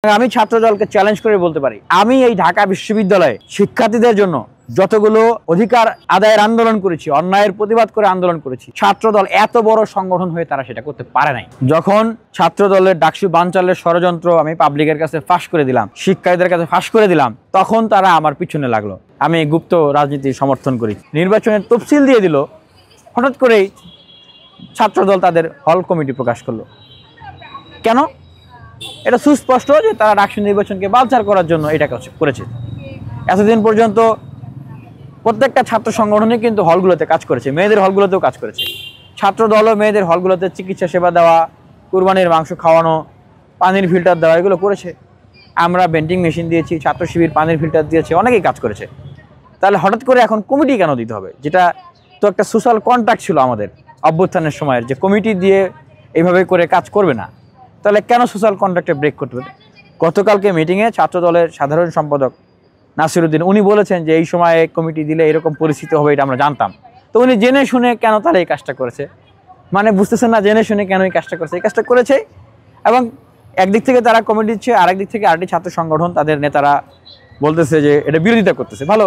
আমি ছাত্রদলকে চ্যালেঞ্জ করে বলতে পারি, আমি এই ঢাকা বিশ্ববিদ্যালয়ে শিক্ষার্থীদের জন্য যতগুলো অধিকার আদায়ের আন্দোলন করেছি, অন্যায়ের প্রতিবাদ করে আন্দোলন করেছি, ছাত্রদল এত বড় সংগঠন হয়ে তারা সেটা করতে পারে নাই। যখন ছাত্রদলের ডাকসু বানচালের ষড়যন্ত্র আমি পাবলিকের কাছে ফাঁস করে দিলাম, শিক্ষার্থীদের কাছে ফাঁস করে দিলাম, তখন তারা আমার পিছনে লাগলো। আমি গুপ্ত রাজনীতি সমর্থন করি। নির্বাচনের তফসিল দিয়ে দিল, হঠাৎ করেই ছাত্রদল তাদের হল কমিটি প্রকাশ করলো। কেন? এটা সুস্পষ্ট যে তারা ডাকসু নির্বাচনকে বালচাল করার জন্য এটা করেছে। এতদিন পর্যন্ত প্রত্যেকটা ছাত্র সংগঠনে কিন্তু হলগুলোতে কাজ করেছে, মেয়েদের হলগুলোতেও কাজ করেছে। ছাত্রদলও মেয়েদের হলগুলোতে চিকিৎসা সেবা দেওয়া, কুরবানির মাংস খাওয়ানো, পানির ফিল্টার দেওয়া, এগুলো করেছে। আমরা বেন্ডিং মেশিন দিয়েছি, ছাত্র শিবির পানির ফিল্টার দিয়েছে, অনেকেই কাজ করেছে। তাহলে হঠাৎ করে এখন কমিটি কেন দিতে হবে? যেটা তো একটা সোশ্যাল কন্ট্রাক্ট ছিল আমাদের অভ্যুত্থানের সময়ের, যে কমিটি দিয়ে এইভাবে করে কাজ করবে না। তাহলে কেন সোশ্যাল কন্ট্রাক্টে ব্রেক করতে হবে? গতকালকে মিটিংয়ে ছাত্রদলের সাধারণ সম্পাদক নাসিরউদ্দিন উনি বলেছেন যে এই সময়ে কমিটি দিলে এরকম পরিস্থিতি হবে, এটা আমরা জানতাম। তো উনি জেনে শুনে কেন তারা এই কাজটা করেছে? মানে বুঝতেছেন না জেনে শুনে কেন এই কাজটা করেছে? এই কাজটা করেছে, এবং একদিক থেকে তারা কমিটি দিচ্ছে, আরেক দিক থেকে আরেকটি ছাত্র সংগঠন তাদের নেতারা বলতেছে যে এটা বিরোধিতা করতেছে। ভালো,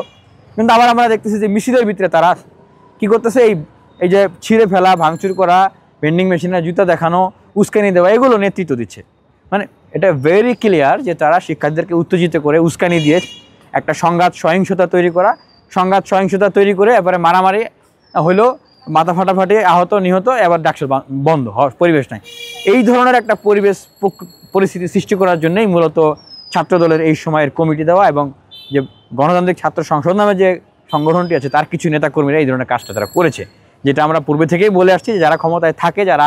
কিন্তু আবার আমরা দেখতেছি যে মিছিলের ভিতরে তারা কি করতেছে, এই যে ছিঁড়ে ফেলা, ভাঙচুর করা, ভেন্ডিং মেশিনে জুতা দেখানো, উস্কানি দেওয়া, এগুলো নেতৃত্ব দিচ্ছে। মানে এটা ভেরি ক্লিয়ার যে তারা শিক্ষার্থীদেরকে উত্তেজিত করে উস্কানি দিয়ে একটা সংঘাত সহিংসতা তৈরি করে এবারে মারামারি হইলো, মাথা ফাটাফাটি, আহত নিহত, এবার ডাকসু বন্ধ হওয়ার পরিবেশ নাই। এই ধরনের একটা পরিস্থিতি সৃষ্টি করার জন্যই মূলত ছাত্রদলের এই সময়ের কমিটি দেওয়া, এবং যে গণতান্ত্রিক ছাত্র সংসদ নামে যে সংগঠনটি আছে তার কিছু নেতাকর্মীরা এই ধরনের কাজটা তারা করেছে। যেটা আমরা পূর্বে থেকেই বলে আসছি, যারা ক্ষমতায় থাকে, যারা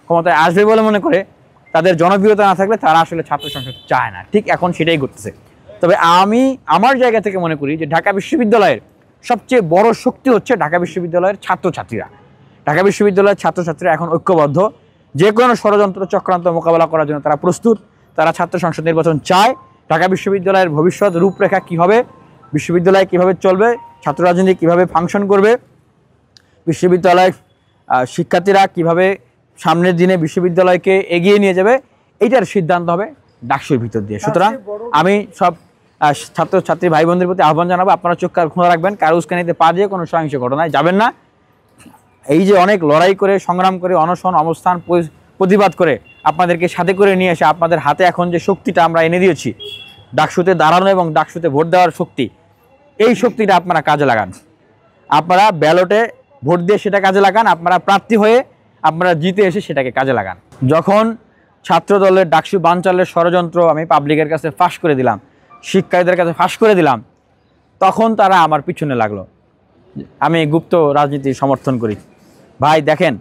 ক্ষমতায় আসবে বলে মনে করে, তাদের জনপ্রিয়তা না থাকলে তারা আসলে ছাত্র সংসদ চায় না। ঠিক এখন সেটাই করতেছে। তবে আমি আমার জায়গা থেকে মনে করি যে ঢাকা বিশ্ববিদ্যালয়ের সবচেয়ে বড় শক্তি হচ্ছে ঢাকা বিশ্ববিদ্যালয়ের ছাত্রছাত্রীরা। ঢাকা বিশ্ববিদ্যালয়ের ছাত্রছাত্রীরা এখন ঐক্যবদ্ধ, যে কোনো ষড়যন্ত্র চক্রান্ত মোকাবেলা করার জন্য তারা প্রস্তুত। তারা ছাত্র সংসদ নির্বাচন চায়। ঢাকা বিশ্ববিদ্যালয়ের ভবিষ্যৎ রূপরেখা কী হবে, বিশ্ববিদ্যালয় কীভাবে চলবে, ছাত্র রাজনীতি কীভাবে ফাংশন করবে, বিশ্ববিদ্যালয়ের শিক্ষার্থীরা কিভাবে সামনের দিনে বিশ্ববিদ্যালয়কে এগিয়ে নিয়ে যাবে, এইটার সিদ্ধান্ত হবে ডাকসুর ভিতর দিয়ে। সুতরাং আমি সব ছাত্রছাত্রী ভাই বোনদের প্রতি আহ্বান জানাবো, আপনারা চোখ খোলা রাখবেন, কারো উস্কানিতে পা দিয়ে কোনো সহিংস ঘটনায় যাবেন না। এই যে অনেক লড়াই করে, সংগ্রাম করে, অনশন অবস্থান প্রতিবাদ করে আপনাদেরকে সাথে করে নিয়ে এসে আপনাদের হাতে এখন যে শক্তিটা আমরা এনে দিয়েছি, ডাকসুতে দাঁড়ানো এবং ডাকসুতে ভোট দেওয়ার শক্তি, এই শক্তিটা আপনারা কাজে লাগান। আপনারা ব্যালটে ভোট দিয়ে সেটা কাজে লাগান, আপনারা প্রার্থী হয়ে আপনারা জিতে এসে সেটাকে কাজে লাগান। যখন ছাত্রদলের ডাকসু বানচালের ষড়যন্ত্র আমি পাবলিকের কাছে ফাঁস করে দিলাম, শিক্ষার্থীদের কাছে ফাঁস করে দিলাম, তখন তারা আমার পিছনে লাগলো। আমি গুপ্ত রাজনীতি সমর্থন করি। ভাই দেখেন,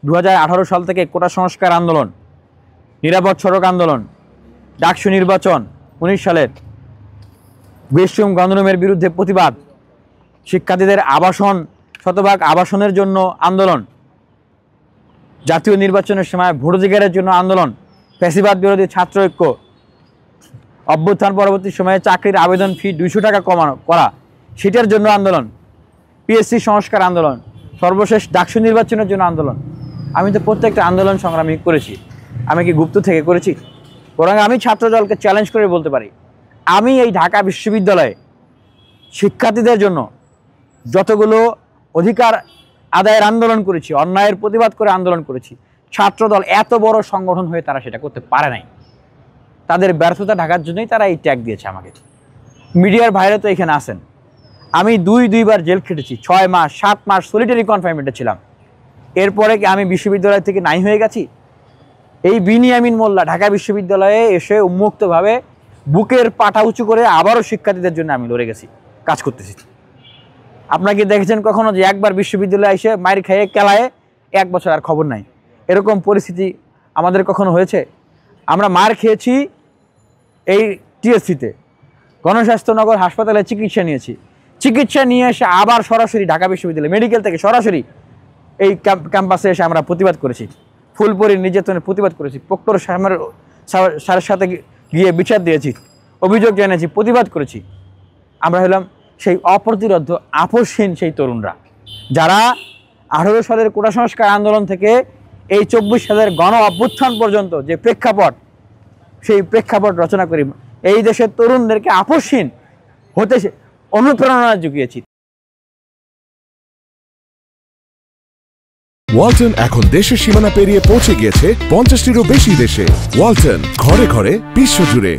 2018 সাল থেকে কোটা সংস্কার আন্দোলন, নিরাপদ সড়ক আন্দোলন, ডাকসু নির্বাচন, 19 সালের বেশম গণরুমের বিরুদ্ধে প্রতিবাদ, শিক্ষার্থীদের আবাসন, শতভাগ আবাসনের জন্য আন্দোলন, জাতীয় নির্বাচনের সময় ভোটাধিকারের জন্য আন্দোলন, ফ্যাসিবাদ বিরোধী ছাত্র ঐক্য, অভ্যুত্থান পরবর্তী সময়ে চাকরির আবেদন ফি 200 টাকা করা, সেটার জন্য আন্দোলন, পিএসসি সংস্কার আন্দোলন, সর্বশেষ ডাকসু নির্বাচনের জন্য আন্দোলন। আমি তো প্রত্যেকটা আন্দোলন সংগ্রামী করেছি। আমি কি গুপ্ত থেকে করেছি? বরং আমি ছাত্রদলকে চ্যালেঞ্জ করে বলতে পারি, আমি এই ঢাকা বিশ্ববিদ্যালয়ে শিক্ষার্থীদের জন্য যতগুলো অধিকার আদায়ের আন্দোলন করেছি, অন্যায়ের প্রতিবাদ করে আন্দোলন করেছি, ছাত্রদল এত বড় সংগঠন হয়ে তারা সেটা করতে পারে নাই। তাদের ব্যর্থতা ঢাকার জন্যই তারা এই ট্যাগ দিয়েছে আমাকে। মিডিয়ার ভাইরা তো এখানে আসেন। আমি দুইবার জেল খেটেছি, 6 মাস 7 মাস সলিটারি কনফাইনমেন্টে ছিলাম। এরপরে কি আমি বিশ্ববিদ্যালয় থেকে নাই হয়ে গেছি? এই বিনিয়ামিন মোল্লা ঢাকা বিশ্ববিদ্যালয়ে এসে উন্মুক্তভাবে বুকের পাটা উঁচু করে আবারও শিক্ষার্থীদের জন্য আমি লড়ে গেছি, কাজ করতেছি। আপনারা কি দেখেছেন কখনো যে একবার বিশ্ববিদ্যালয়ে এসে মাইর খেয়ে কেলায়ে 1 বছর আর খবর নাই? এরকম পরিস্থিতি আমাদের কখনো হয়েছে? আমরা মার খেয়েছি এই টিএসসিতে, গণস্বাস্থ্যনগর হাসপাতালে চিকিৎসা নিয়ে এসে আবার সরাসরি ঢাকা বিশ্ববিদ্যালয় মেডিকেল থেকে সরাসরি এই ক্যাম্পাসে এসে আমরা প্রতিবাদ করেছি, ফুলপুরির নির্যাতনের প্রতিবাদ করেছি, প্রক্টর সাহেবের সাথে গিয়ে বিচার দিয়েছি, অভিযোগ জানিয়েছি, প্রতিবাদ করেছি। আমরা হলাম সেই অপ্রতিরোধ্য আপোষহীন সেই তরুণরা, যারা 18 সালের কোটা সংস্কার আন্দোলন থেকে এই 24 সালের গণ অভ্যুত্থান পর্যন্ত যে প্রেক্ষাপট, সেই প্রেক্ষাপট রচনা করি, এই দেশের তরুণদেরকে আপসহীন হতে অনুপ্রেরণা জুগিয়েছি। ওয়ালটন এখন দেশের সীমানা পেরিয়ে পৌঁছে গিয়েছে 50টিরও বেশি দেশে। ওয়ালটন, ঘরে ঘরে বিশ্বজুড়ে।